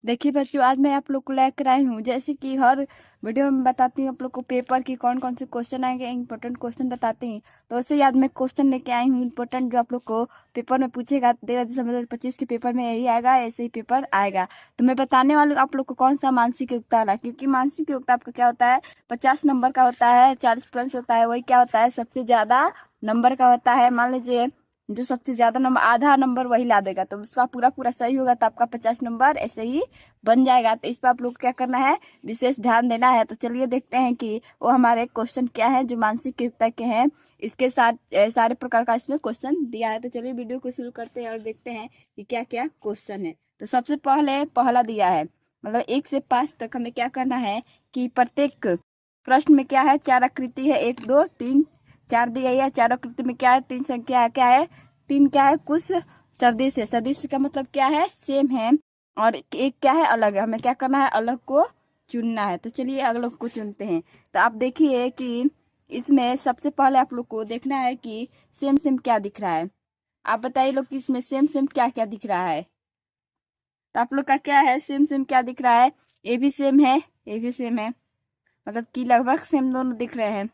देखिए बच्चों, आज मैं आप लोग को लेकर आई हूँ। जैसे कि हर वीडियो में बताती हूँ आप लोग को पेपर की कौन कौन से क्वेश्चन आएंगे, इंपॉर्टेंट क्वेश्चन बताती हूँ। तो वैसे ही आज मैं क्वेश्चन लेके आई हूँ इंपॉर्टेंट, जो आप लोग को पेपर में पूछेगा। 13 दिसंबर 2025 के पेपर में यही आएगा, ऐसे ही पेपर आएगा। तो मैं बताने वाली हूँ आप लोग को कौन सा मानसिक योग्यता वाला, क्योंकि मानसिक योग्यता आपका क्या होता है, 50 नंबर का होता है, 40 प्रश्न होता है। वही क्या होता है, सबसे ज्यादा नंबर का होता है। मान लीजिए जो सबसे ज्यादा नंबर, आधा नंबर वही ला देगा, तो उसका पूरा पूरा सही होगा तो आपका 50 नंबर ऐसे ही बन जाएगा। तो इस पर आप लोग को क्या करना है, विशेष ध्यान देना है। तो चलिए देखते हैं कि वो हमारे क्वेश्चन क्या है जो मानसिक योग्यता के हैं। इसके साथ सारे प्रकार का इसमें क्वेश्चन दिया है। तो चलिए वीडियो को शुरू करते हैं और देखते हैं कि क्या क्या क्वेश्चन है। तो सबसे पहले पहला दिया है, मतलब 1 से 5 तक हमें क्या करना है कि प्रत्येक प्रश्न में क्या है, 4 आकृति है, 1 2 3 4 दी गई है। 4 आकृति में क्या है, 3 संख्या है, क्या है, 3 क्या है, कुछ सदिश है। सदिश का मतलब क्या है, सेम है। और एक क्या है, अलग है। हमें क्या करना है, अलग को चुनना है। तो चलिए अलग को चुनते हैं। तो आप देखिए कि इसमें सबसे पहले आप लोग को देखना है कि सेम सेम क्या दिख रहा है। आप बताइए लोग कि इसमें सेम सेम क्या क्या दिख रहा है। तो आप लोग का क्या है, सेम सेम क्या दिख रहा है, ए भी सेम है, ए भी सेम है, मतलब कि लगभग सेम दोनों दिख रहे हैं।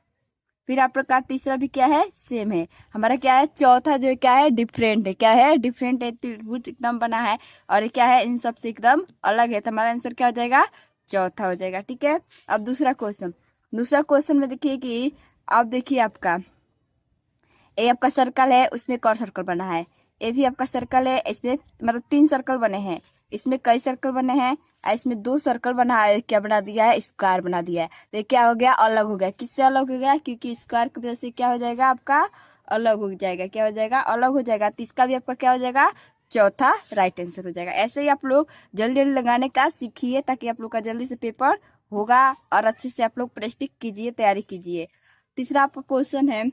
फिर आप लोग का तीसरा भी क्या है, सेम है। हमारा क्या है, चौथा जो क्या है, डिफरेंट है। क्या है, डिफरेंट है, त्रिभुज एकदम बना है और ये क्या है, इन सबसे एकदम अलग है। तो हमारा आंसर क्या हो जाएगा, चौथा हो जाएगा। ठीक है। अब दूसरा क्वेश्चन में देखिए कि अब देखिए आपका ए आपका सर्कल है, उसमें एक और सर्कल बना है। ए भी आपका सर्कल है, इसमें मतलब 3 सर्कल बने हैं। इसमें कई सर्कल बने हैं और इसमें 2 सर्कल बना है। क्या बना दिया है, स्क्वायर बना दिया है। तो ये क्या हो गया, अलग हो गया। किससे अलग हो गया, क्योंकि स्क्वायर की वजह से क्या हो जाएगा, आपका अलग हो जाएगा। क्या हो जाएगा, अलग हो जाएगा। तो इसका भी आपका क्या हो जाएगा, चौथा राइट आंसर हो जाएगा। ऐसे ही आप लोग जल्दी जल्दी लगाने का सीखिए, ताकि आप लोग का जल्दी से पेपर होगा और अच्छे से आप लोग प्रैक्टिस कीजिए, तैयारी कीजिए। तीसरा आपका क्वेश्चन है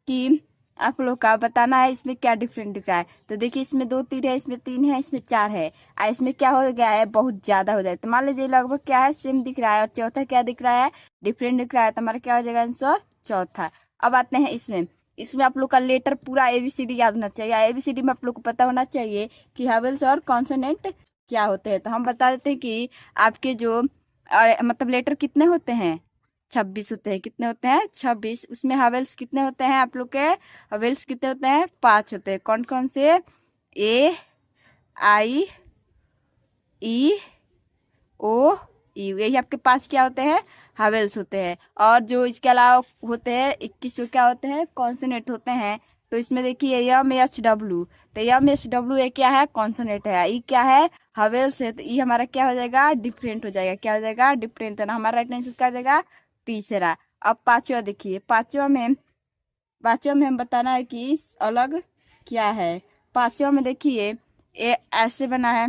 कि आप लोग का बताना है इसमें क्या डिफरेंट दिख रहा है। तो देखिए इसमें 2 तीर है, इसमें 3 है, इसमें 4 है और इसमें क्या हो गया है, बहुत ज्यादा हो जाए। तो मान लीजिए लगभग क्या है, सेम दिख रहा है और चौथा क्या दिख रहा है, डिफरेंट दिख रहा है। तो हमारा क्या हो जाएगा आंसर, चौथा। अब आते हैं इसमें इसमें आप लोग का लेटर पूरा एबीसीडी याद होना चाहिए। एबीसीडी में आप लोग को पता होना चाहिए कि हावेल्स और कॉन्सोनेंट क्या होते हैं। तो हम बता देते हैं कि आपके जो मतलब लेटर कितने होते हैं, 26 होते हैं। कितने होते हैं, 26। उसमें हावेल्स कितने होते हैं, आप लोग के हावेल्स कितने होते हैं, 5 होते हैं। कौन कौन से, ए आई ई ओ यू, यही आपके पास क्या होते हैं, हावेल्स होते हैं। और जो इसके अलावा होते हैं 21 जो क्या होते हैं, कॉन्सोनेंट होते हैं। तो इसमें देखिए यम एच डब्ल्यू, तो यम एच डब्ल्यू ये क्या है, कॉन्सोनेंट है। ई क्या है, हावेल्स है। तो ई हमारा क्या हो जाएगा, डिफरेंट हो जाएगा। क्या हो जाएगा, डिफरेंट। तो ना हमारा राइट आंसर क्या हो जाएगा, तीसरा। अब पांचवा देखिए, पांचवा में हम बताना है कि अलग क्या है। पांचवा में देखिए ये ऐसे बना है,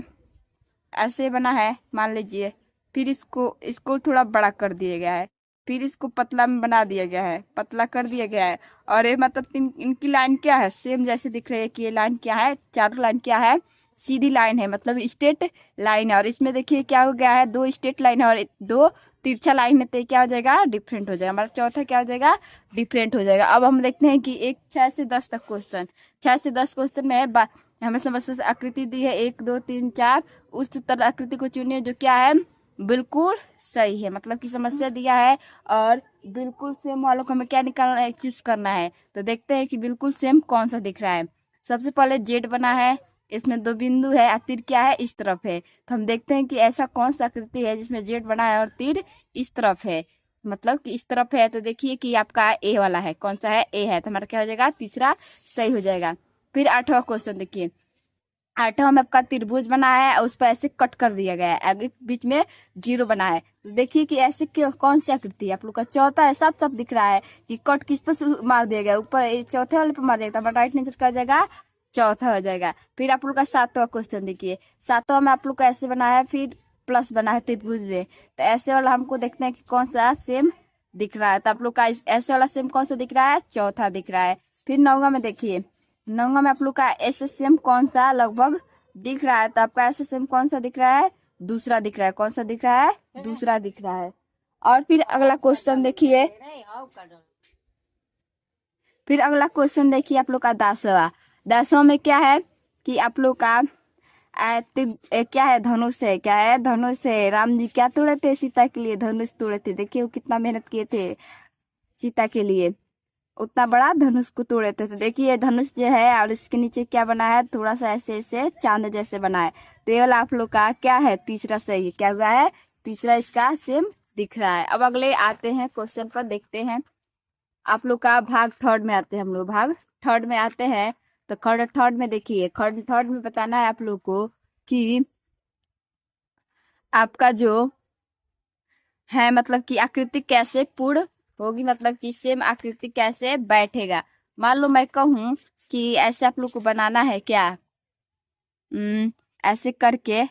ऐसे बना है मान लीजिए। फिर इसको इसको थोड़ा बड़ा कर दिया गया है, फिर इसको पतला में बना दिया गया है, पतला कर दिया गया है। और ये मतलब इनकी लाइन क्या है, सेम जैसे दिख रही है कि ये लाइन क्या है, चारों लाइन क्या है, सीधी लाइन है, मतलब स्ट्रेट लाइन है। और इसमें देखिए क्या हो गया है, 2 स्ट्रेट लाइन है और 2 तिरछा लाइन है। तो क्या हो जाएगा, डिफरेंट हो जाएगा। हमारा चौथा क्या हो जाएगा, डिफरेंट हो जाएगा। अब हम देखते हैं कि 6 से 10 तक क्वेश्चन, 6 से 10 क्वेश्चन में हमें समस्या से आकृति दी है 1 2 3 4। उस तरह आकृति को चुनिए जो क्या है, बिल्कुल सही है, मतलब कि समस्या दिया है और बिल्कुल सेम वालों को हमें क्या निकालना है, चूज करना है। तो देखते हैं कि बिल्कुल सेम कौन सा दिख रहा है। सबसे पहले जेड बना है, इसमें 2 बिंदु है और तीर क्या है, इस तरफ है। तो हम देखते हैं कि ऐसा कौन सा आकृति है जिसमें जेड बना है और तीर इस तरफ है, मतलब कि इस तरफ है। तो देखिए कि आपका ए वाला है, कौन सा है, ए है। तो हमारा क्या हो जाएगा, तीसरा सही हो जाएगा। फिर 8वां क्वेश्चन देखिए, 8वां में आपका त्रिभुज बना है और उस पर ऐसे कट कर दिया गया है, आगे बीच में 0 बना है। तो देखिए कि ऐसे कौन सी आकृति है, आप लोग का चौथा है। सब सब दिख रहा है कि कट किस पर मार दिया गया, ऊपर चौथे वाले पर मार दिया गया। राइट आंसर क्या हो जाएगा, चौथा हो जाएगा। फिर आप लोग का 7वां क्वेश्चन देखिए, 7वां में आप लोग का ऐसे बना है, फिर प्लस बना है त्रिभुज में। तो ऐसे वाला हमको देखते हैं कि कौन सा सेम दिख रहा है। तो आप लोग का ऐसे वाला सेम कौन सा दिख रहा है, चौथा दिख रहा है। फिर 9वां में देखिए, 9वां में आप लोग का एसएसएम कौन सा लगभग दिख रहा है। तो आपका एसएसएम कौन सा दिख रहा है, दूसरा दिख रहा है। कौन सा दिख रहा है, दूसरा दिख रहा है। और फिर अगला क्वेश्चन देखिए, आप लोग का 10वां में क्या है कि आप लोग का क्या है, धनुष है, क्या है, धनुष है। राम जी क्या तोड़े थे, सीता के लिए धनुष तोड़े थे। देखिए वो कितना मेहनत किए थे सीता के लिए, उतना बड़ा धनुष को तोड़े थे। तो देखिए धनुष जो है और इसके नीचे क्या बना है, थोड़ा सा ऐसे ऐसे चांद जैसे बना है। तो ये वाला आप लोग का क्या है, तीसरा सही क्या हुआ है, तीसरा इसका सेम दिख रहा है। अब अगले आते हैं क्वेश्चन पर, देखते हैं आप लोग का भाग थर्ड में आते हैं। हम लोग भाग थर्ड में आते हैं। तो थर्ड में देखिए, थर्ड में बताना है आप लोग को कि आपका जो है मतलब कि आकृति कैसे पूर्ण होगी, मतलब कि सेम आकृति कैसे बैठेगा। मान लो मैं कहूँ कि ऐसे आप लोग को बनाना है क्या, ऐसे करके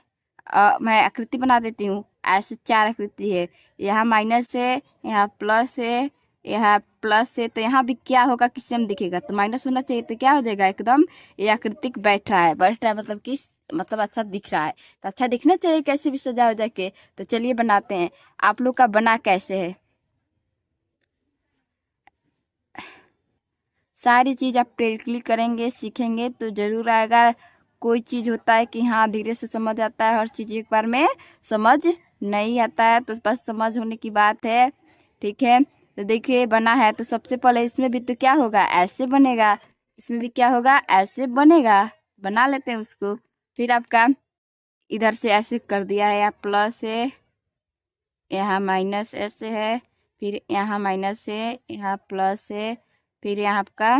मैं आकृति बना देती हूँ। ऐसे चार आकृति है, यहाँ माइनस है, यहाँ प्लस है, यहाँ प्लस है। तो यहाँ भी क्या होगा कि सेम दिखेगा, तो माइनस होना चाहिए। तो क्या हो जाएगा, एकदम ये आकृतिक बैठ रहा है, मतलब कि मतलब अच्छा दिख रहा है। तो अच्छा दिखना चाहिए कैसे भी सजा हो जाके। तो चलिए बनाते हैं। आप लोग का बना कैसे है, सारी चीज आप प्रैक्टिकली करेंगे सीखेंगे तो जरूर आएगा। कोई चीज होता है कि हाँ धीरे से समझ आता है, हर चीज एक बार में समझ नहीं आता है। तो बस समझ होने की बात है, ठीक है। तो देखिए बना है, तो सबसे पहले इसमें भी तो क्या होगा, ऐसे बनेगा। इसमें भी क्या होगा, ऐसे बनेगा। बना लेते हैं उसको। फिर आपका इधर से ऐसे कर दिया है, यहाँ प्लस है, यहाँ माइनस ऐसे है, फिर यहाँ माइनस है, यहाँ प्लस है, फिर यहाँ आपका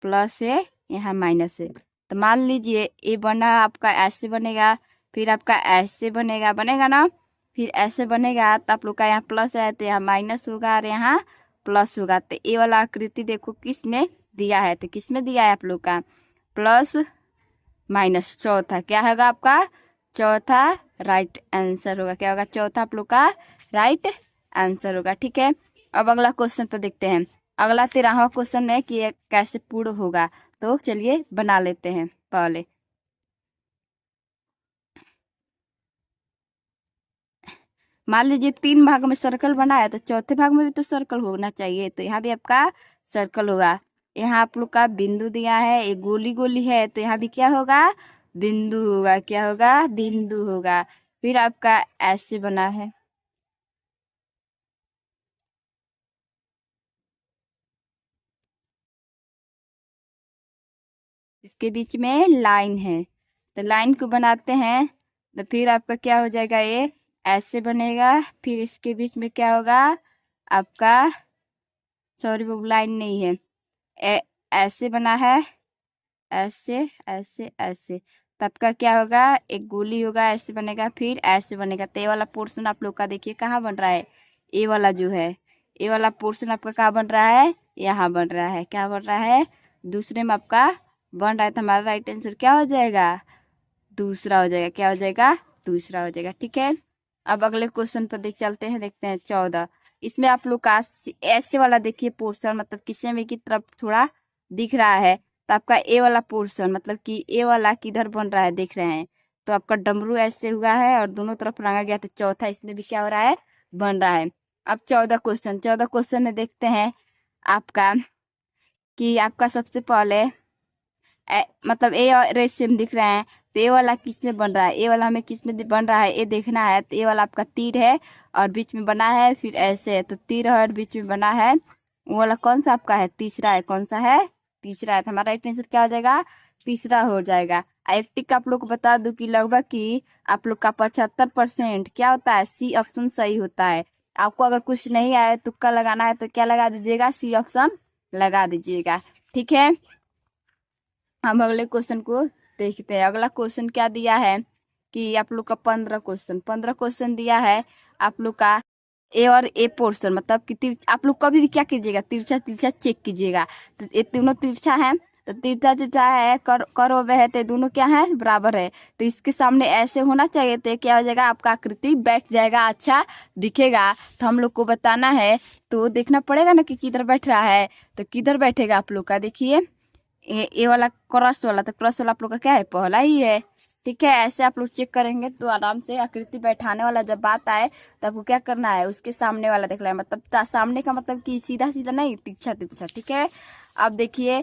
प्लस है, यहाँ माइनस है। तो मान लीजिए ये बना आपका ऐसे बनेगा, फिर आपका ऐसे बनेगा, बनेगा ना। फिर ऐसे बनेगा तो आप लोग का यहाँ प्लस है तो यहाँ माइनस होगा और यहाँ प्लस होगा। तो ये वाला आकृति देखो किस में दिया है, तो किस में दिया है आप लोग का, प्लस माइनस। चौथा क्या होगा आपका, चौथा राइट आंसर होगा। क्या होगा, चौथा आप लोग का राइट आंसर होगा, ठीक है। अब अगला क्वेश्चन पर देखते हैं। अगला 13वां क्वेश्चन है कि ये कैसे पूर्ण होगा। तो चलिए बना लेते हैं पहले। मान लीजिए 3 भाग में सर्कल बना है, तो चौथे भाग में भी तो सर्कल होना चाहिए। तो यहाँ भी आपका सर्कल होगा। यहाँ आप लोग का बिंदु दिया है, एक गोली गोली है, तो यहाँ भी क्या होगा, बिंदु होगा। क्या होगा, बिंदु होगा। फिर आपका ऐसे बना है, इसके बीच में लाइन है, तो लाइन को बनाते हैं। तो फिर आपका क्या हो जाएगा, ये ऐसे बनेगा। फिर इसके बीच में क्या होगा आपका, सॉरी वो लाइन नहीं है, ऐसे बना है, ऐसे ऐसे ऐसे। तब का क्या होगा, एक गोली होगा, ऐसे बनेगा, फिर ऐसे बनेगा। तो ये वाला पोर्शन आप लोग का देखिए कहाँ बन रहा है, ये वाला जो है, ये वाला पोर्शन आपका कहाँ बन रहा है, यहाँ बन रहा है। क्या बन रहा है, दूसरे में आपका बन रहा है। तो हमारा राइट आंसर क्या हो जाएगा, दूसरा हो जाएगा। क्या हो जाएगा, दूसरा हो जाएगा, ठीक है। अब अगले क्वेश्चन पर देख चलते हैं, देखते हैं 14। इसमें आप लोग का ऐसे वाला देखिए पोर्शन, मतलब किसी में की तरफ थोड़ा दिख रहा है। तो आपका ए वाला पोर्शन मतलब कि ए वाला किधर बन रहा है देख रहे हैं, तो आपका डमरू ऐसे हुआ है और दोनों तरफ रंगा गया। तो चौथा इसमें भी क्या हो रहा है, बन रहा है। अब 14 क्वेश्चन में देखते हैं आपका कि आपका सबसे पहले मतलब ए और रे सेम दिख रहे हैं। तो ए वाला किस में बन रहा है, ए वाला हमें किस में बन रहा है ये देखना है। तो ए वाला आपका तीर है और बीच में बना है, फिर ऐसे है, तो तीर है और बीच में बना है। वो वाला कौन सा आपका है, तीसरा है। कौन सा है, तीसरा है। तो हमारा राइट आंसर क्या हो जाएगा, तीसरा हो जाएगा। एक टिक आप लोग को बता दूं कि लगभग कि आप लोग का 75% क्या होता है, सी ऑप्शन सही होता है। आपको अगर कुछ नहीं आया, तुक्का लगाना है, तो क्या लगा दीजिएगा, सी ऑप्शन लगा दीजिएगा, ठीक है। हम अगले क्वेश्चन को देखते हैं। अगला क्वेश्चन क्या दिया है कि आप लोग का 15 क्वेश्चन दिया है। आप लोग का ए और ए पोर्शन मतलब कि आप लोग कभी भी क्या कीजिएगा, तिरछा तिरछा चेक कीजिएगा। तो ये तीनों तिरछा है, तो तिरछा तिरछा है, करो वह है, तो दोनों क्या है, बराबर है। तो इसके सामने ऐसे होना चाहिए, तो क्या हो जाएगा, आपका आकृति बैठ जाएगा, अच्छा दिखेगा। तो हम लोग को बताना है, तो देखना पड़ेगा ना कि किधर बैठ रहा है। तो किधर बैठेगा आप लोग का, देखिए ये वाला क्रॉस वाला, तो क्रॉस वाला आप लोग का क्या है, पहला ही है, ठीक है। ऐसे आप लोग चेक करेंगे तो आराम से आकृति बैठाने वाला जब बात आए तो आपको क्या करना है, उसके सामने वाला देखना है। मतलब सामने का मतलब कि सीधा सीधा नहीं, तिरछा तिरछा, ठीक है। अब देखिए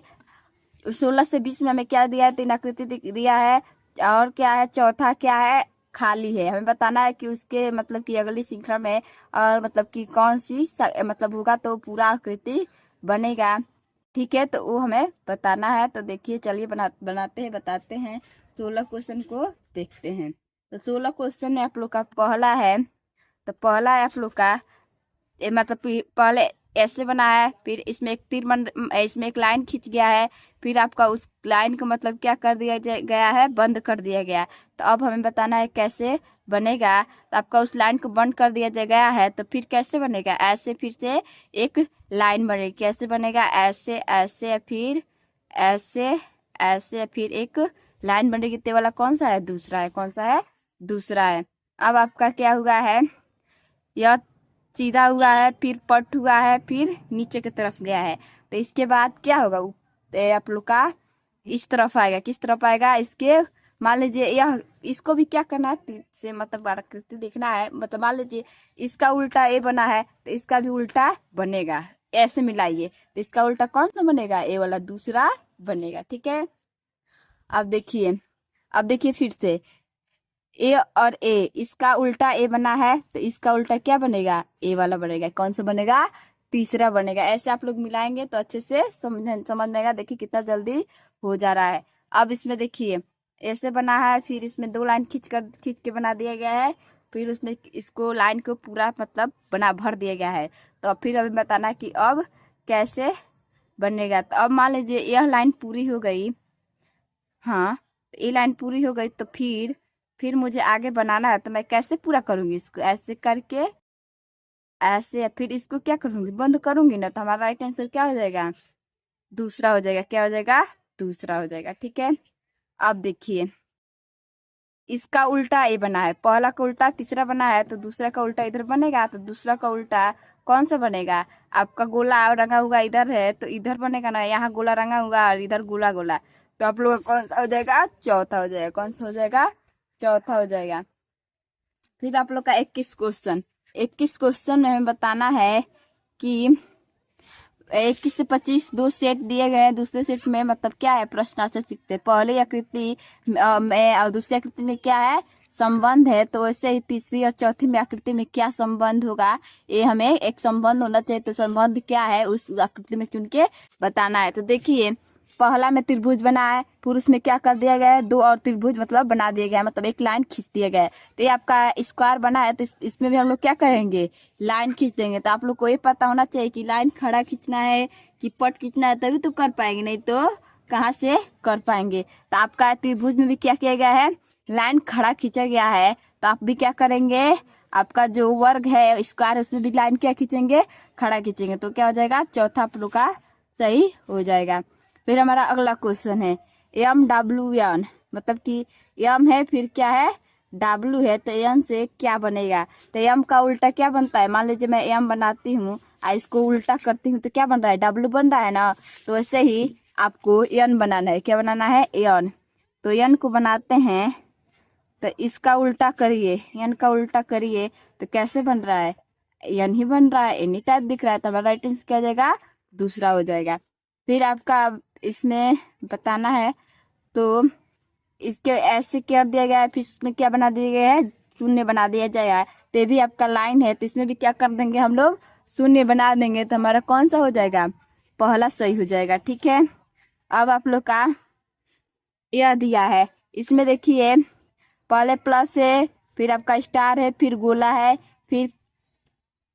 16 से 20 में हमें क्या दिया है, 3 आकृति दिया है। और क्या है, चौथा क्या है, खाली है। हमें बताना है कि उसके मतलब कि अगली श्रृंखला में और मतलब कि कौन सी मतलब होगा तो पूरा आकृति बनेगा। ठीक है, तो वो हमें बताना है। तो देखिए चलिए बनाते हैं, बताते हैं। 16 क्वेश्चन को देखते हैं। तो 16 क्वेश्चन में आप लोग का पहला है, तो पहला है आप लोग का मतलब पहले ऐसे बना है, फिर इसमें एक तीर बन, इसमें एक लाइन खींच गया है, फिर आपका उस लाइन को मतलब क्या कर दिया गया है, बंद कर दिया गया है। तो अब हमें बताना है कैसे बनेगा। तो आपका उस लाइन को बंद कर दिया गया है, तो फिर कैसे बनेगा, ऐसे फिर से एक लाइन बनेगी। कैसे बनेगा, ऐसे ऐसे फिर ऐसे ऐसे फिर एक लाइन बनेगी। ते वाला कौन सा है, दूसरा है। कौन सा है, दूसरा है। अब आपका क्या हुआ है, यह सीधा हुआ है, फिर पट हुआ है, फिर नीचे की तरफ गया है। तो इसके बाद क्या होगा, आप लोग का इस तरफ आएगा। किस तरफ आएगा, इसके मान लीजिए यह, इसको भी क्या करना है, तीर से मतलब आकृति देखना है। मतलब मान लीजिए इसका उल्टा ए बना है, तो इसका भी उल्टा बनेगा। ऐसे मिलाइए, तो इसका उल्टा कौन सा बनेगा, ए वाला दूसरा बनेगा। ठीक है, अब देखिए फिर से ए और ए, इसका उल्टा ए बना है, तो इसका उल्टा क्या बनेगा, ए वाला बनेगा। कौन सा बनेगा, तीसरा बनेगा। ऐसे आप लोग मिलाएंगे तो अच्छे से समझ में आएगा। देखिए कितना जल्दी हो जा रहा है। अब इसमें देखिए ऐसे बना है, फिर इसमें 2 लाइन खींच के बना दिया गया है, फिर उसमें इसको लाइन को पूरा मतलब भर दिया गया है। तो फिर अभी बताना कि अब कैसे बनेगा। तो अब मान लीजिए यह लाइन पूरी हो गई, हाँ, तो ये लाइन पूरी हो गई, तो फिर मुझे आगे बनाना है। तो मैं कैसे पूरा करूंगी, इसको ऐसे करके ऐसे, फिर इसको क्या करूंगी, बंद करूंगी ना, तो हमारा राइट आंसर क्या हो जाएगा, दूसरा हो जाएगा। क्या हो जाएगा, दूसरा हो जाएगा। ठीक है, अब देखिए इसका उल्टा ये बना है, पहला का उल्टा तीसरा बना है, तो दूसरा का उल्टा इधर बनेगा। तो दूसरा का उल्टा कौन सा बनेगा, आपका गोला रंगा हुआ इधर है, तो इधर बनेगा ना, यहाँ गोला रंगा हुआ और इधर गोला गोला। तो आप लोग का कौन सा हो जाएगा, चौथा हो जाएगा। कौन सा हो जाएगा, चौथा हो जाएगा। फिर आप लोग का 21 क्वेश्चन में हमें बताना है कि 21 से 25 2 सेट दिए गए हैं। दूसरे सेट में मतलब क्या है, प्रश्नांतर सीखते हैं। पहली आकृति में और दूसरी आकृति में क्या है, संबंध है। तो वैसे ही तीसरी और चौथी में आकृति में क्या संबंध होगा, ये हमें एक संबंध होना चाहिए। तो संबंध क्या है उस आकृति में चुन के बताना है। तो देखिए पहला में त्रिभुज बना है, फिर उसमें क्या कर दिया गया है, 2 और त्रिभुज मतलब बना दिया गया है, मतलब एक लाइन खींच दिया गया है। तो ये आपका स्क्वायर बना है, तो इसमें भी हम लोग क्या करेंगे, लाइन खींच देंगे। तो आप लोग को ये पता होना चाहिए कि लाइन खड़ा खींचना है कि पट खींचना है, तभी तो कर पाएंगे, नहीं तो कहाँ से कर पाएंगे। तो आपका त्रिभुज में भी क्या किया गया है, लाइन खड़ा खींचा गया है। तो आप भी क्या करेंगे, आपका जो वर्ग है स्क्वायर, उसमें भी लाइन क्या खींचेंगे, खड़ा खींचेंगे। तो क्या हो जाएगा, चौथा आप लोग का सही हो जाएगा। फिर हमारा अगला क्वेश्चन है MWN, मतलब कि यम है, फिर क्या है, डब्लू है, तो एन से क्या बनेगा। तो एम का उल्टा क्या बनता है, मान लीजिए मैं एम बनाती हूँ और इसको उल्टा करती हूँ, तो क्या बन रहा है, डब्लू बन रहा है ना। तो वैसे ही आपको एन बनाना है। क्या बनाना है, एन। तो एन को बनाते हैं, तो इसका उल्टा करिए, एन का उल्टा करिए, तो कैसे बन रहा है, एन ही बन रहा है, एनी टाइप दिख रहा है। तो हमारा राइट आंसर क्या हो जाएगा, दूसरा हो जाएगा। फिर आपका इसमें बताना है, तो इसके ऐसे कर दिया गया है, फिर इसमें क्या बना दिया गया है, शून्य बना दिया जाएगा। तो ये भी आपका लाइन है, तो इसमें भी क्या कर देंगे हम लोग, शून्य बना देंगे। तो हमारा कौन सा हो जाएगा, पहला सही हो जाएगा। ठीक है, अब आप लोग का यह दिया है, इसमें देखिए पहले प्लस है, फिर आपका स्टार है, फिर गोला है, फिर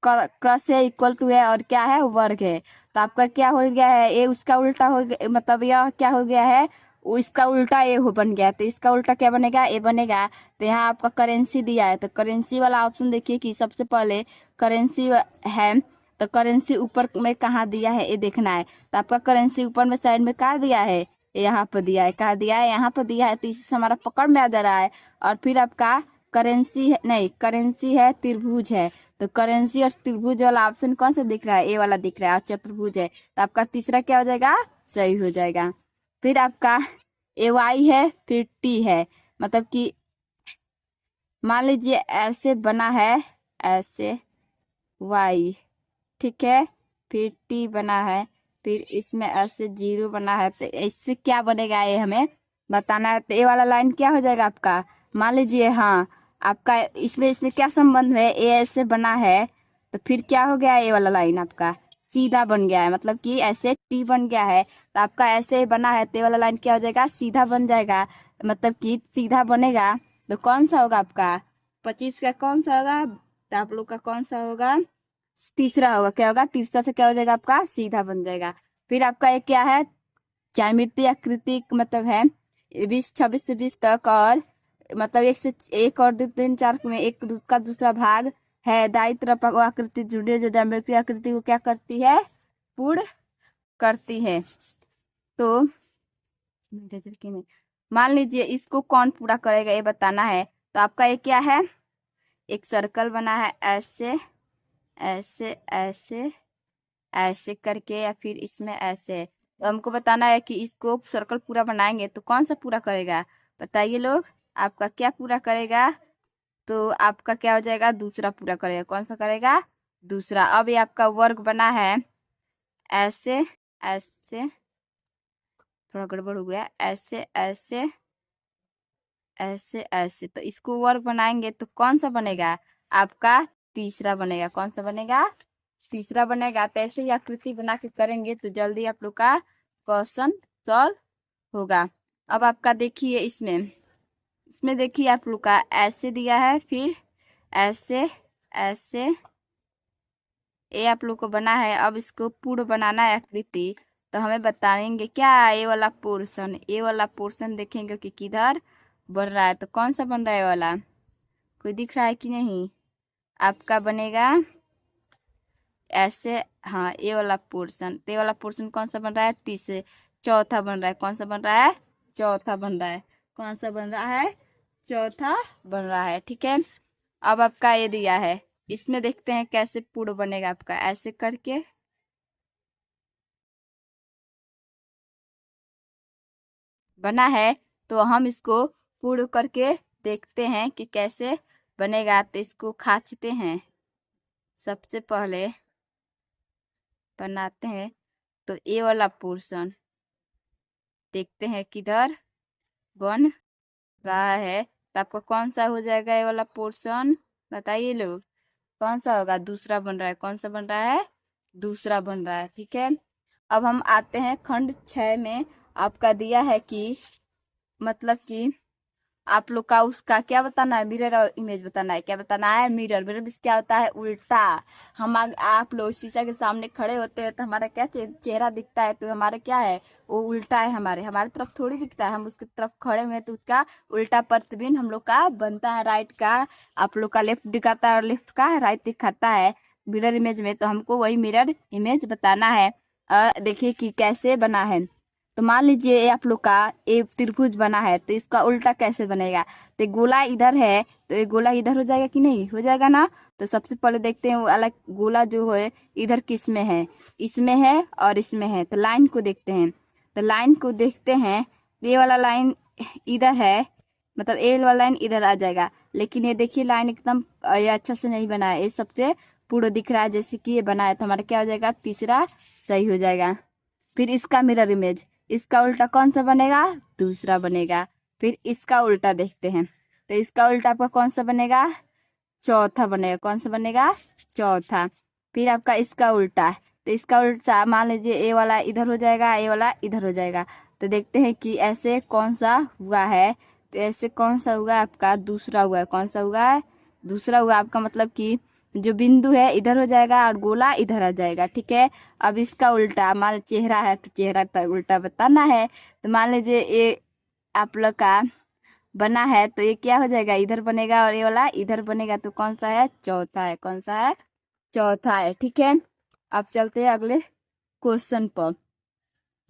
क्रॉस है, इक्वल टू है, और क्या है, वर्ग है। तो आपका क्या हो गया है, ये उसका उल्टा हो गया, मतलब यह क्या हो गया है, इसका उल्टा ए हो बन गया। तो इसका उल्टा क्या बनेगा, ए बनेगा। तो यहाँ आपका करेंसी दिया है, तो करेंसी वाला ऑप्शन देखिए कि सबसे पहले करेंसी है, तो करेंसी ऊपर में कहाँ दिया है ये देखना है। तो आपका करेंसी ऊपर में साइड में कहाँ दिया है, यहाँ पर दिया है। कहाँ दिया है, यहाँ पर दिया है। तो इससे हमारा पकड़ में आ जा रहा है। और फिर आपका करेंसी है, नहीं करेंसी है, त्रिभुज है। तो करेंसी और त्रिभुज वाला ऑप्शन कौन सा दिख रहा है, ए वाला दिख रहा है, और चतुर्भुज है। तो आपका तीसरा क्या हो जाएगा, सही हो जाएगा। फिर आपका AY है, फिर T है, मतलब कि मान लीजिए ऐसे बना है, ऐसे Y, ठीक है, फिर T बना है, फिर इसमें ऐसे 0 बना है। तो इससे क्या बनेगा ये हमें बताना है। तो ए वाला लाइन क्या हो जाएगा आपका, मान लीजिए हाँ आपका इसमें इसमें क्या संबंध है, ए ऐसे बना है तो फिर क्या हो गया, ए वाला लाइन आपका सीधा बन गया है, मतलब कि ऐसे टी बन गया है तो आपका ऐसे बना है तो ए वाला लाइन क्या हो जाएगा, सीधा बन जाएगा, मतलब कि सीधा बनेगा। तो कौन सा होगा आपका 25 का कौन सा होगा, तो आप लोग का कौन सा होगा, तीसरा होगा। क्या होगा, तीसरा से क्या हो जाएगा आपका सीधा बन जाएगा। फिर आपका एक क्या है, ज्यामितीय आकृति मतलब है 20 26 से 20 तक, और मतलब एक से एक और दो तीन चार में एक का दूसरा भाग है, दाई तरफ वो आकृति जुड़े जो ज्यामितीय आकृति को क्या करती है, पूर्ण करती है। तो मान लीजिए इसको कौन पूरा करेगा ये बताना है। तो आपका ये क्या है, एक सर्कल बना है ऐसे ऐसे ऐसे ऐसे करके, या फिर इसमें ऐसे। तो हमको बताना है कि इसको सर्कल पूरा बनाएंगे तो कौन सा पूरा करेगा, बताइए लोग, आपका क्या पूरा करेगा। तो आपका क्या हो जाएगा, दूसरा पूरा करेगा। कौन सा करेगा, दूसरा। अब ये आपका वर्ग बना है ऐसे ऐसे, थोड़ा गड़बड़ हो गया, ऐसे ऐसे ऐसे ऐसे। तो इसको वर्ग बनाएंगे तो कौन सा बनेगा, आपका तीसरा बनेगा। कौन सा बनेगा, तीसरा बनेगा। तो ऐसे ही आकृति बना के करेंगे तो जल्दी आप लोग का क्वेश्चन सॉल्व होगा। अब आपका देखिए इसमें इसमें देखिए आप लोग का ऐसे दिया है, फिर ऐसे ऐसे, ये आप लोग को बना है। अब इसको पूर्ण बनाना है आकृति, तो हमें बताएंगे क्या, ये वाला पोर्शन, ये वाला पोर्शन देखेंगे कि किधर बन रहा है। तो कौन सा बन रहा है ये वाला, कोई दिख रहा है कि नहीं, आपका बनेगा ऐसे, हाँ ये वाला पोर्शन। तो ये वाला पोर्शन कौन सा बन रहा है, तीसरे चौथा बन रहा है। कौन सा बन रहा है, चौथा बन रहा है। कौन सा बन रहा है, चौथा बन रहा है। ठीक है, अब आपका ये दिया है, इसमें देखते हैं कैसे पूर्ण बनेगा आपका, ऐसे करके बना है। तो हम इसको पूर्ण करके देखते हैं कि कैसे बनेगा। तो इसको खांचते हैं, सबसे पहले बनाते हैं। तो ये वाला पोर्शन देखते हैं किधर बन रहा है। तो आपका कौन सा हो जाएगा ये वाला पोर्शन, बताइए लोग, कौन सा होगा, दूसरा बन रहा है। कौन सा बन रहा है, दूसरा बन रहा है। ठीक है, अब हम आते हैं खंड 6 में। आपका दिया है कि मतलब कि आप लोग का उसका क्या बताना है, मिरर और इमेज बताना है। क्या बताना है, मिरर। मिरर क्या होता है, उल्टा। हम आप लोग शीशा के सामने खड़े होते हैं तो हमारा क्या चेहरा दिखता है, तो हमारा क्या है, वो उल्टा है, हमारे हमारे तरफ थोड़ी दिखता है। हम उसकी तरफ खड़े हुए हैं तो उसका उल्टा प्रतिबिंब हम लोग का बनता है, राइट का आप लोग का लेफ्ट दिखाता है और लेफ्ट का राइट दिखाता है मिरर इमेज में। तो हमको वही मिरर इमेज बताना है। देखिए कि कैसे बना है। तो मान लीजिए ये आप लोग का एक त्रिभुज बना है, तो इसका उल्टा कैसे बनेगा। तो गोला इधर है तो ये गोला इधर हो जाएगा कि नहीं, हो जाएगा ना। तो सबसे पहले देखते हैं वो अलग गोला जो है इधर किस में है, इसमें है और इसमें है। तो लाइन को देखते हैं, तो लाइन को देखते हैं, ये वाला लाइन इधर है, मतलब ए वाला लाइन इधर आ जाएगा। लेकिन ये देखिए लाइन एकदम ये अच्छा से नहीं बना है, ये सबसे पूरा दिख रहा है जैसे कि ये बना है। तो हमारा क्या हो जाएगा, तीसरा सही हो जाएगा। फिर इसका मिरर इमेज, इसका उल्टा कौन सा बनेगा, दूसरा बनेगा। फिर इसका उल्टा देखते हैं, तो इसका उल्टा आपका कौन सा बनेगा, चौथा बनेगा। कौन सा बनेगा, चौथा। फिर आपका इसका उल्टा, तो इसका उल्टा मान लीजिए ए वाला इधर हो जाएगा, ए वाला इधर हो जाएगा। तो देखते हैं कि ऐसे कौन सा हुआ है। तो ऐसे कौन सा हुआ आपका, दूसरा हुआ है। कौन सा हुआ है, दूसरा हुआ आपका, मतलब कि जो बिंदु है इधर हो जाएगा और गोला इधर आ जाएगा। ठीक है, अब इसका उल्टा, मान चेहरा है तो चेहरा तो उल्टा बताना है। तो मान लीजिए ये आप लोग का बना है तो ये क्या हो जाएगा, इधर बनेगा और ये वाला इधर बनेगा। तो कौन सा है, चौथा है। कौन सा है, चौथा है। ठीक है, अब चलते हैं अगले क्वेश्चन पर।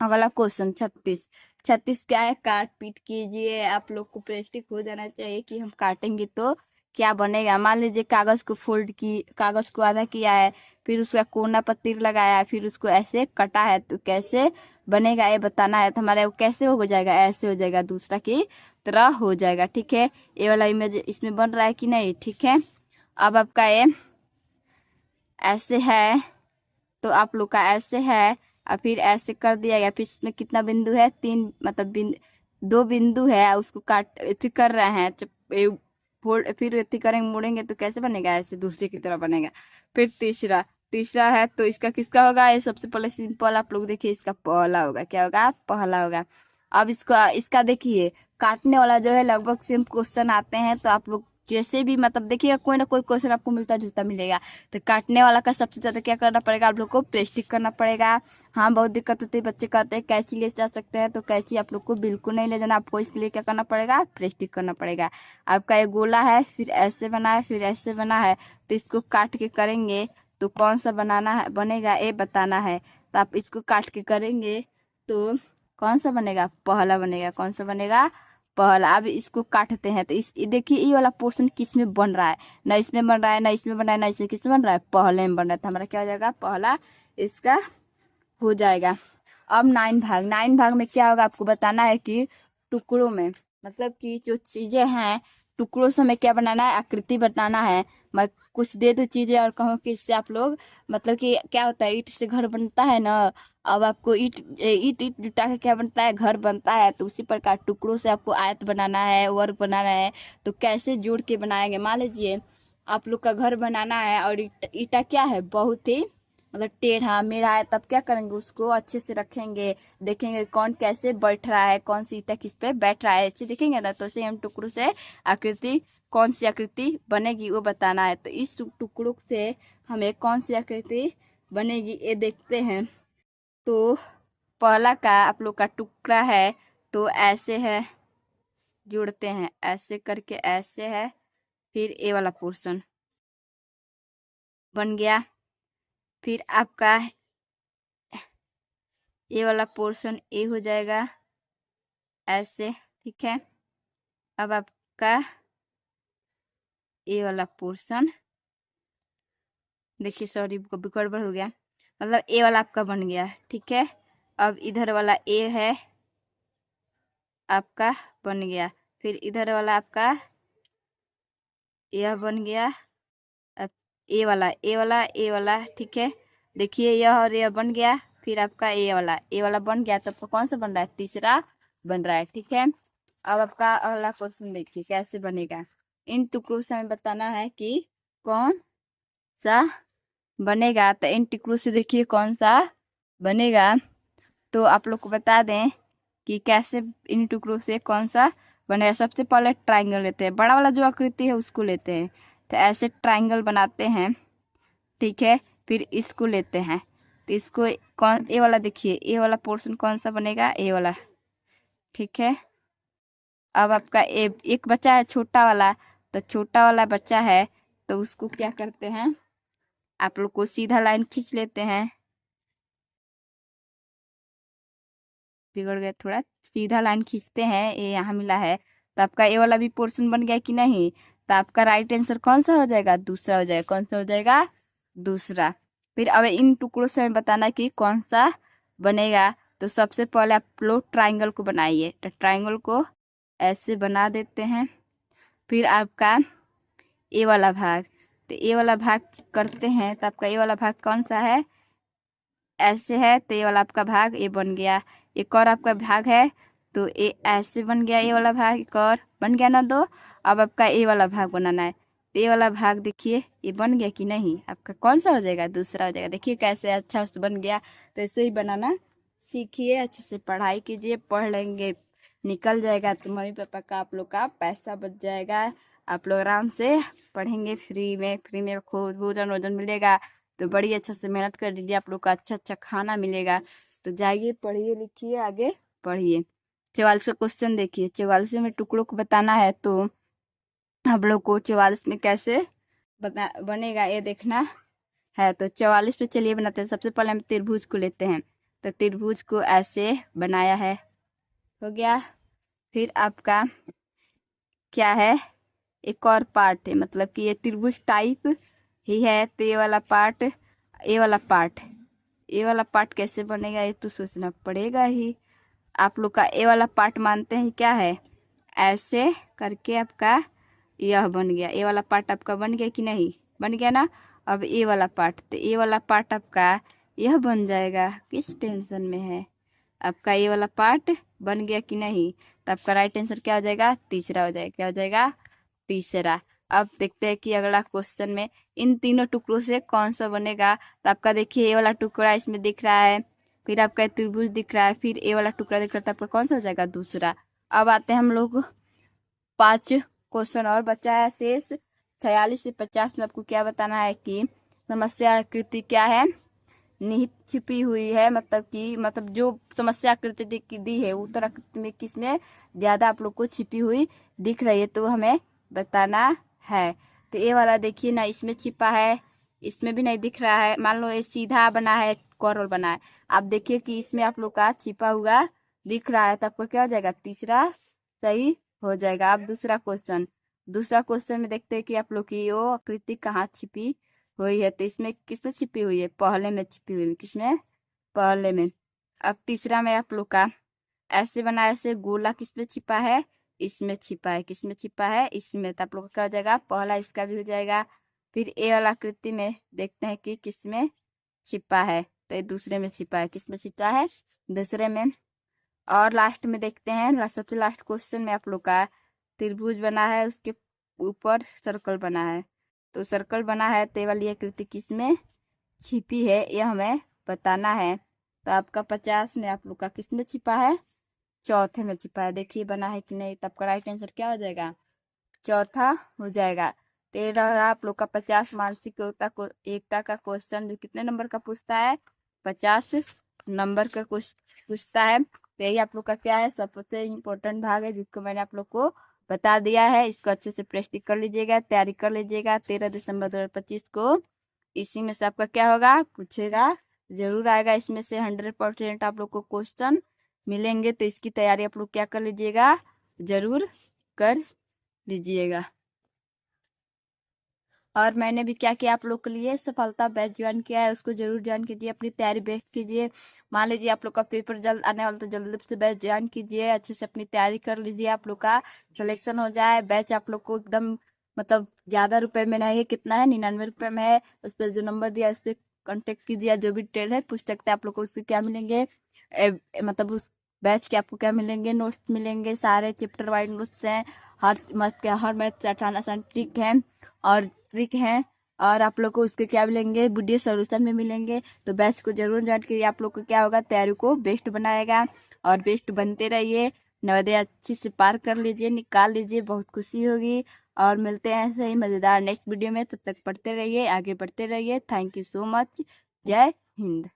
अगला क्वेश्चन 36। 36 क्या है, काट पीट कीजिए, आप लोग को प्रैक्टिस हो जाना चाहिए कि हम काटेंगे तो क्या बनेगा। मान लीजिए कागज को फोल्ड की, कागज को आधा किया है, फिर उसका कोना पर तीर लगाया है, फिर उसको ऐसे कटा है, तो कैसे बनेगा ये बताना है। तो हमारे वो कैसे हो जाएगा, ऐसे हो जाएगा, दूसरा की तरह हो जाएगा। ठीक है, ये वाला इमेज इसमें बन रहा है कि नहीं। ठीक है, अब आपका ये ऐसे है तो आप लोग का ऐसे है और फिर ऐसे कर दिया गया। फिर इसमें कितना बिंदु है, तीन, मतलब दो बिंदु है उसको काट इति कर रहे हैं, फिर इति करेंगे मुड़ेंगे तो कैसे बनेगा, ऐसे दूसरे की तरह बनेगा। फिर तीसरा तीसरा है तो इसका किसका होगा, ये सबसे पहले सिंपल आप लोग देखिए, इसका पहला होगा, क्या होगा, पहला होगा। अब इसका देखिए काटने वाला जो है लगभग सेम क्वेश्चन आते हैं, तो आप लोग जैसे भी मतलब देखिएगा कोई ना कोई क्वेश्चन आपको मिलता जुलता मिलेगा। तो काटने वाला का सबसे ज्यादा क्या करना पड़ेगा, आप लोग को प्रेस्टिक करना पड़ेगा। हाँ बहुत दिक्कत होती है, बच्चे कहते हैं कैंची ले जा सकते हैं, तो कैंची आप लोग को बिल्कुल नहीं ले जाना, आपको इसके लिए क्या करना पड़ेगा, प्रेस्टिक करना पड़ेगा। आपका ये गोला है, फिर ऐसे बना है, फिर ऐसे बना है, तो इसको काट के करेंगे तो कौन सा बनाना है बनेगा ये बताना है। तो आप इसको काट के करेंगे तो कौन सा बनेगा, पहला बनेगा। कौन सा बनेगा, पहला। अब इसको काटते हैं तो इस देखिए ये वाला पोर्शन किस में बन रहा है, ना इसमें बन रहा है, ना इसमें बन रहा है, ना इसमें किस में बन रहा है, पहले में बन रहा है। तो हमारा क्या हो जाएगा, पहला इसका हो जाएगा। अब 9 भाग, 9 भाग में क्या होगा आपको बताना है कि टुकड़ों में, मतलब कि जो चीजें हैं टुकड़ों से हमें क्या बनाना है, आकृति बनाना है। मैं कुछ दे दो चीजें और कहूँ कि इससे आप लोग मतलब कि क्या होता है, ईंट से घर बनता है ना, अब आपको ईंट ईंट ईंट जुटा के क्या बनता है, घर बनता है। तो उसी प्रकार टुकड़ों से आपको आयत बनाना है, वर्ग बनाना है। तो कैसे जोड़ के बनाएंगे, मान लीजिए आप लोग का घर बनाना है और ईटा क्या है, बहुत ही मतलब टेढ़ा मेढ़ा है, तब क्या करेंगे, उसको अच्छे से रखेंगे, देखेंगे कौन कैसे बैठ रहा है, कौन सी ईटा किस पे बैठ रहा है, ऐसे देखेंगे ना। तो से हम टुकड़ों से आकृति, कौन सी आकृति बनेगी वो बताना है। तो इस टुकड़ों से हमें कौन सी आकृति बनेगी ये देखते हैं। तो पहला का आप लोग का टुकड़ा है तो ऐसे है, जोड़ते हैं ऐसे करके, ऐसे है। फिर ये वाला पोर्शन बन गया। फिर आपका ये वाला पोर्शन ए हो जाएगा ऐसे, ठीक है। अब आपका ए वाला पोर्शन देखिए, सॉरी कभी गड़बड़ हो गया, मतलब ए वाला आपका बन गया, ठीक है। अब इधर वाला ए है आपका बन गया, फिर इधर वाला आपका यह बन गया। अब ए वाला, ठीक है। देखिए यह और यह बन गया, फिर आपका ए वाला बन गया। तो आपका कौन सा बन रहा है, तीसरा बन रहा है, ठीक है। अब आपका अगला क्वेश्चन देखिए कैसे बनेगा। इन टुकड़ों से हमें बताना है कि कौन सा बनेगा। तो इन टुकड़ों से देखिए कौन सा बनेगा, तो आप लोग को बता दें कि कैसे इन टुकड़ों से कौन सा बनेगा। सबसे पहले ट्राइंगल लेते हैं, बड़ा वाला जो आकृति है उसको लेते हैं। तो ऐसे ट्राइंगल बनाते हैं, ठीक है। फिर इसको लेते हैं, तो इसको कौन, ए वाला देखिए, ए वाला पोर्शन कौन सा बनेगा, ए वाला, ठीक है। अब आपका एक बच्चा है छोटा वाला, तो छोटा वाला बच्चा है तो उसको क्या करते हैं, आप लोग को सीधा लाइन खींच लेते हैं, बिगड़ गया थोड़ा, सीधा लाइन खींचते हैं, ये यहाँ मिला है। तो आपका ये वाला भी पोर्शन बन गया कि नहीं। तो आपका राइट आंसर कौन सा हो जाएगा, दूसरा हो जाएगा। कौन सा हो जाएगा, दूसरा। फिर अब इन टुकड़ों से हमें बताना कि कौन सा बनेगा। तो सबसे पहले आप लोग ट्राइंगल को बनाइए, तो ट्राइंगल को ऐसे बना देते हैं। फिर आपका ए वाला भाग, तो ए वाला भाग करते हैं, तो आपका ए वाला भाग कौन सा है, ऐसे है। तो ये वाला आपका भाग ये बन गया। एक और आपका भाग है तो ये ऐसे बन गया, ये वाला भाग एक और बन गया ना दो। अब आपका ये वाला भाग बनाना है, तो ये वाला भाग देखिए ये बन गया कि नहीं, आपका कौन सा हो जाएगा, दूसरा हो जाएगा। देखिए कैसे अच्छा से बन गया। तो ऐसे ही बनाना सीखिए, अच्छे से पढ़ाई कीजिए, पढ़ लेंगे निकल जाएगा तो मम्मी पापा का आप लोग का पैसा बच जाएगा। आप लोग आराम से पढ़ेंगे, फ्री में खूब भोजन वोजन मिलेगा। तो बड़ी अच्छा से मेहनत कर लीजिए, आप लोग का अच्छा अच्छा खाना मिलेगा। तो जाइए पढ़िए लिखिए, आगे पढ़िए। 44 क्वेश्चन देखिए, 44 में टुकड़ों को बताना है। तो हम लोग को 44 में कैसे बनेगा ये देखना है। तो 44 पे चलिए बनाते हैं। सबसे पहले हम त्रिभुज को लेते हैं, तो त्रिभुज को ऐसे बनाया है, हो गया। फिर आपका क्या है, एक और पार्ट है, मतलब कि ये त्रिभुज टाइप ही है। तो ये वाला पार्ट, ये वाला पार्ट, ये वाला पार्ट कैसे बनेगा ये तो सोचना पड़ेगा ही। आप लोग का ये वाला पार्ट मानते हैं क्या है, ऐसे करके आपका यह बन गया। ये वाला पार्ट आपका बन गया कि नहीं, बन गया ना। अब ये वाला पार्ट, तो ये वाला पार्ट आपका यह बन जाएगा। किस टेंशन में है, आपका ये वाला पार्ट बन गया कि नहीं, तो आपका राइट आंसर क्या हो जाएगा, तीसरा हो जाएगा। क्या हो जाएगा, तीसरा। अब देखते हैं कि अगला क्वेश्चन में इन तीनों टुकड़ों से कौन सा बनेगा। तो आपका देखिए ये वाला टुकड़ा इसमें दिख रहा है, फिर आपका त्रिभुज दिख रहा है, फिर ये वाला टुकड़ा दिख रहा है, तो आपका कौन सा हो जाएगा, दूसरा। अब आते हैं हम लोग 5 क्वेश्चन और बचा है शेष। 46 से 50 में आपको क्या बताना है कि समस्या आकृति क्या है, निहित छिपी हुई है, मतलब जो समस्या आकृति दी है उत्तर आकृति में किसमें ज्यादा आप लोग को छिपी हुई दिख रही है, तो हमें बताना है। तो ये वाला देखिए ना, इसमें छिपा है, इसमें भी नहीं दिख रहा है। मान लो ये सीधा बना है, कॉर्नर बना है, आप देखिए कि इसमें आप लोग का छिपा हुआ दिख रहा है, तो आपको क्या हो जाएगा, तीसरा सही हो जाएगा। अब दूसरा क्वेश्चन में देखते हैं कि आप लोग की वो आकृति कहाँ छिपी हुई है। तो इसमें किसमें छिपी हुई है, पहले में छिपी हुई है, किसमें, पहले में। अब तीसरा में आप लोग का ऐसे बना, ऐसे गोला किसमें छिपा है, इसमें छिपा है, किसमें छिपा है, इसमें। तो आप लोग का क्या हो जाएगा, पहला इसका भी हो जाएगा। फिर ए वाला आकृति में देखते हैं कि किसमें छिपा है, तो ये दूसरे में छिपा है, किसमें छिपा है, दूसरे में। और लास्ट में देखते हैं, सबसे लास्ट क्वेश्चन में आप लोग का त्रिभुज बना है, उसके ऊपर सर्कल बना है, तो सर्कल बना है, तो ये वाली आकृति किसमें छिपी है ये हमें बताना है। तो आपका 50 में आप लोग का किसमें छिपा है, चौथे में छिपा है। देखिए बना है कि नहीं, तो आपका राइट आंसर क्या हो जाएगा, चौथा हो जाएगा। तो ये रहा आप लोग का 50 मानसिक एकता का क्वेश्चन, जो कितने नंबर का पूछता है, 50 नंबर का पूछता है। तो यही आप लोग का क्या है, सबसे इम्पोर्टेंट भाग है, जिसको मैंने आप लोग को बता दिया है। इसको अच्छे से प्रैक्टिस कर लीजिएगा, तैयारी कर लीजिएगा। 13 दिसंबर 2025 को इसी में से आपका क्या होगा, पूछेगा, जरूर आएगा। इसमें से 100% आप लोग को क्वेश्चन मिलेंगे, तो इसकी तैयारी आप लोग क्या कर लीजिएगा, जरूर कर लीजिएगा। और मैंने भी क्या किया आप लोग के लिए, सफलता बैच ज्वाइन किया है, उसको जरूर ज्वाइन कीजिए, अपनी तैयारी बेस्ट कीजिए। मान लीजिए आप लोग का पेपर जल्द आने वाला, तो जल्दी से बैच ज्वाइन कीजिए, अच्छे से अपनी तैयारी कर लीजिए, आप लोग का सिलेक्शन हो जाए। बैच आप लोग को एकदम मतलब ज्यादा रुपए में नहीं है, कितना है, 99 रुपए में है। उस पर जो नंबर दिया उस पर कॉन्टेक्ट कीजिए, जो भी डिटेल है पूछ सकते हैं आप लोग को। उसके क्या मिलेंगे, मतलब उस बैच के आपको क्या मिलेंगे, नोट्स मिलेंगे, सारे चैप्टर वाइज नोट्स हैं, हर मैथ 18 ट्रिक है और ट्रिक है, और आप लोग को उसके क्या मिलेंगे, वीडियो सोल्यूशन में मिलेंगे। तो बैच को जरूर ज्वाइन करिए, आप लोग को क्या होगा, तैयारी को बेस्ट बनाएगा, और बेस्ट बनते रहिए। नवोदय अच्छी से पार कर लीजिए, निकाल लीजिए, बहुत खुशी होगी। और मिलते हैं ऐसे ही मजेदार नेक्स्ट वीडियो में, तब तक पढ़ते रहिए, आगे बढ़ते रहिए। Thank you so much. जय हिंद।